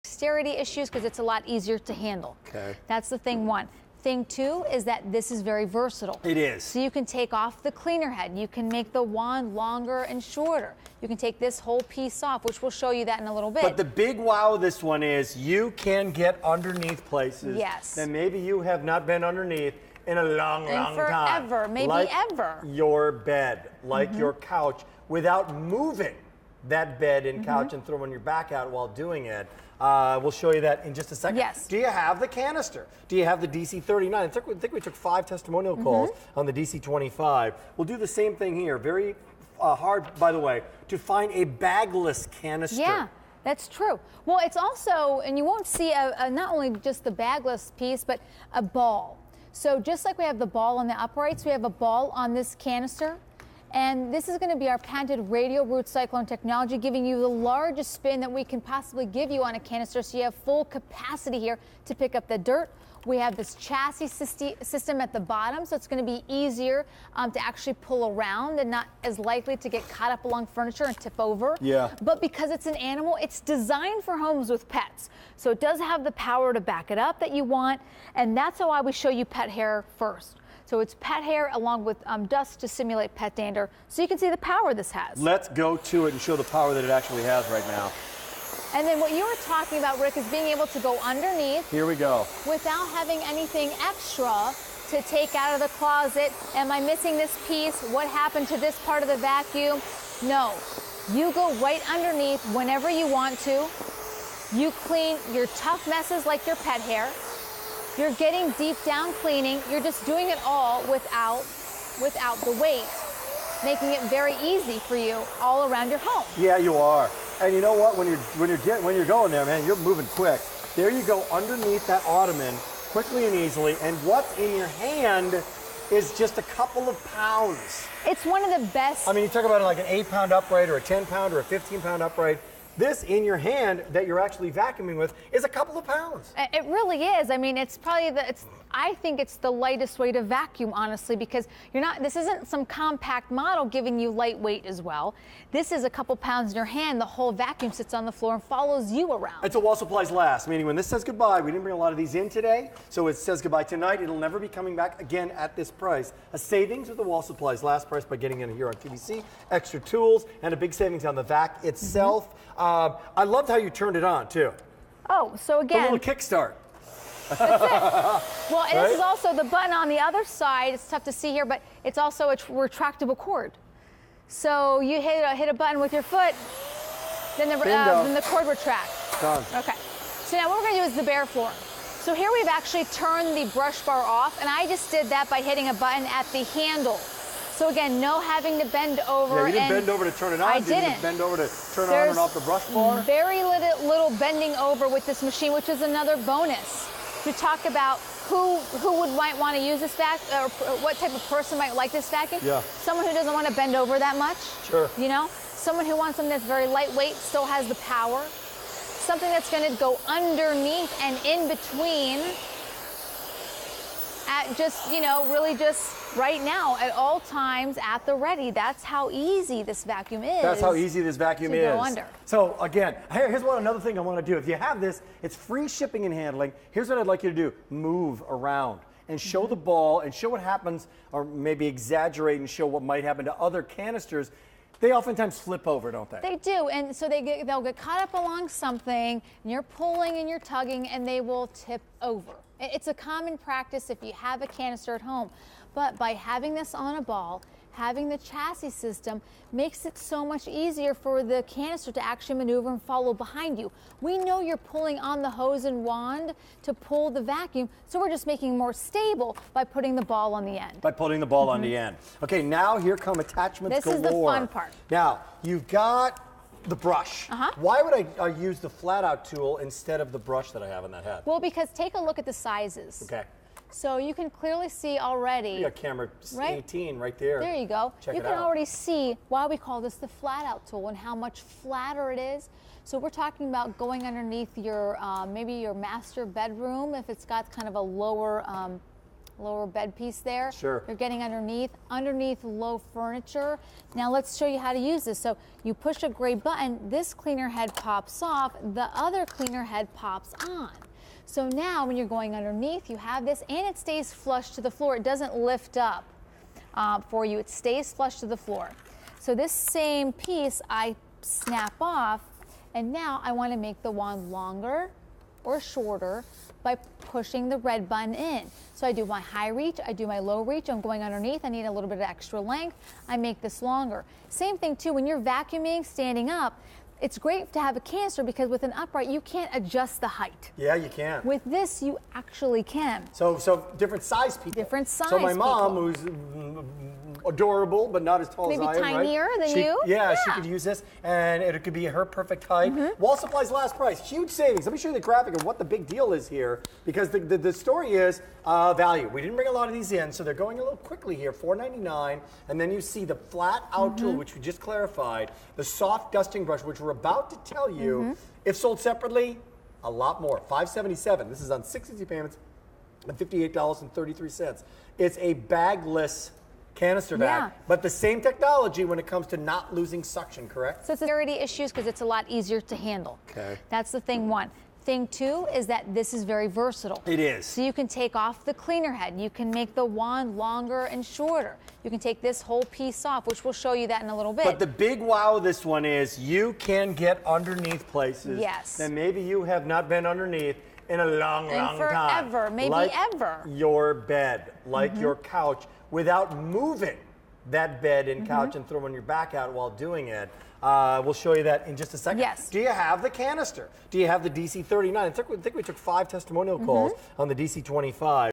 dexterity issues because it's a lot easier to handle. Okay. That's the thing one. Thing two is that this is very versatile. It is. So you can take off the cleaner head. You can make the wand longer and shorter. You can take this whole piece off, which we'll show you that in a little bit. But the big wow of this one is you can get underneath places that maybe you have not been underneath in a long time. Forever, maybe like ever. Your bed, like your couch, without moving that bed and couch and throwing your back out while doing it. We'll show you that in just a second. Yes. Do you have the canister? Do you have the DC39? I think we took 5 testimonial calls on the DC25. We'll do the same thing here. Very hard, by the way, to find a bagless canister. Yeah, that's true. Well, it's also, and you won't see not only just the bagless piece, but a ball. So just like we have the ball on the uprights, we have a ball on this canister. And this is going to be our patented radial root cyclone technology, giving you the largest spin that we can possibly give you on a canister, so you have full capacity here to pick up the dirt. We have this chassis system at the bottom, so it's going to be easier to actually pull around and not as likely to get caught up along furniture and tip over. Yeah. But because it's an animal, it's designed for homes with pets. So it does have the power to back it up that you want, and that's why we show you pet hair first. So it's pet hair along with dust to simulate pet dander, so you can see the power this has. Let's go to it and show the power that it actually has right now. And then what you were talking about, Rick, is being able to go underneath. Here we go. Without having anything extra to take out of the closet. Am I missing this piece? What happened to this part of the vacuum? No. You go right underneath whenever you want to. You clean your tough messes like your pet hair. You're getting deep down cleaning. You're just doing it all without the weight, making it very easy for you all around your home. Yeah, you are. And you know what? When you're going there, man, you're moving quick. There you go underneath that ottoman, quickly and easily. And what's in your hand is just a couple of pounds. It's one of the best. I mean, you talk about like an 8-pound upright or a 10-pound or a 15-pound upright. This in your hand that you're actually vacuuming with is a couple of pounds. It really is. I mean, it's probably I think it's the lightest way to vacuum, honestly, because this isn't some compact model giving you lightweight as well. This is a couple pounds in your hand. The whole vacuum sits on the floor and follows you around. It's a while supplies last, meaning when this says goodbye, we didn't bring a lot of these in today, so it says goodbye tonight. It'll never be coming back again at this price. A savings with the wall supplies last price by getting in here on TVC, extra tools, and a big savings on the vac itself. I loved how you turned it on, too. Oh, so again. A little kickstart. That's it. Well, and this is also the button on the other side. It's tough to see here, but it's also a retractable cord. So you hit a button with your foot, then the cord retracts. Done. Okay. So now what we're going to do is the bare floor. So here we've actually turned the brush bar off, and I just did that by hitting a button at the handle. So again, no having to bend over. Yeah, you didn't bend over to turn it on. I didn't. You bend over to turn on and off the brush bar. Very little bending over with this machine, which is another bonus. To talk about who might want to use this vacuum, or what type of person might like this vacuum. Yeah. Someone who doesn't want to bend over that much. Sure. You know, someone who wants something that's very lightweight, still has the power. Something that's going to go underneath and in between. At just, really just right now, at all times, at the ready. That's how easy this vacuum is. That's how easy this vacuum is. Go under. So again, here's another thing I want to do. If you have this, it's free shipping and handling. Here's what I'd like you to do. Move around and show the ball and show what happens, or maybe exaggerate and show what might happen to other canisters. They oftentimes flip over, don't they? They do, and so they'll get caught up along something, and you're pulling and you're tugging, and they will tip over. It's a common practice if you have a canister at home, but by having this on a ball, having the chassis system makes it so much easier for the canister to actually maneuver and follow behind you. We know you're pulling on the hose and wand to pull the vacuum, so we're just making it more stable by putting the ball on the end. By putting the ball on the end. Okay, now here come attachments galore. This is the fun part. Now, you've got the brush. Why would I use the flat out tool instead of the brush that I have in that head? Well, because take a look at the sizes. Okay. So you can clearly see already. You got camera 18 right there. There you go. Check you it can out. already see why we call this the flat out tool and how much flatter it is. So we're talking about going underneath your maybe your master bedroom if it's got kind of a lower lower bed piece there. Sure. You're getting underneath low furniture. Now let's show you how to use this. So you push a gray button, this cleaner head pops off, the other cleaner head pops on. So now when you're going underneath, you have this, and it stays flush to the floor. It doesn't lift up for you. It stays flush to the floor. So this same piece I snap off, and now I want to make the wand longer or shorter by pushing the red button in. So I do my high reach, I do my low reach, I'm going underneath, I need a little bit of extra length, I make this longer. Same thing too, when you're vacuuming, standing up, it's great to have a canister because with an upright, you can't adjust the height. Yeah, you can. With this, you actually can. So different size people. Different size So my mom, people. who's adorable, but not as tall Maybe as I am, tinier right? than you? Yeah, she Yeah. could use this, and it could be her perfect height. Wall supplies last price, huge savings. Let me show you the graphic of what the big deal is here, because the story is value. We didn't bring a lot of these in, so they're going a little quickly here, $4.99, and then you see the flat out tool, which we just clarified, the soft dusting brush, which we're about to tell you, if sold separately, a lot more, $577. This is on 62 payments and $58.33. It's a bagless canister bag, Yeah. but the same technology when it comes to not losing suction, correct? So it's security issues because it's a lot easier to handle. Okay. That's the thing one. Thing two is that this is very versatile. It is. So you can take off the cleaner head. You can make the wand longer and shorter. You can take this whole piece off, which we'll show you that in a little bit. But the big wow of this one is you can get underneath places Yes. that maybe you have not been underneath in a long time. forever, maybe like ever. Your bed, like your couch, without moving that bed and couch and throwing your back out while doing it. We'll show you that in just a second. Yes. Do you have the canister? Do you have the DC39? I think we took 5 testimonial calls on the DC25.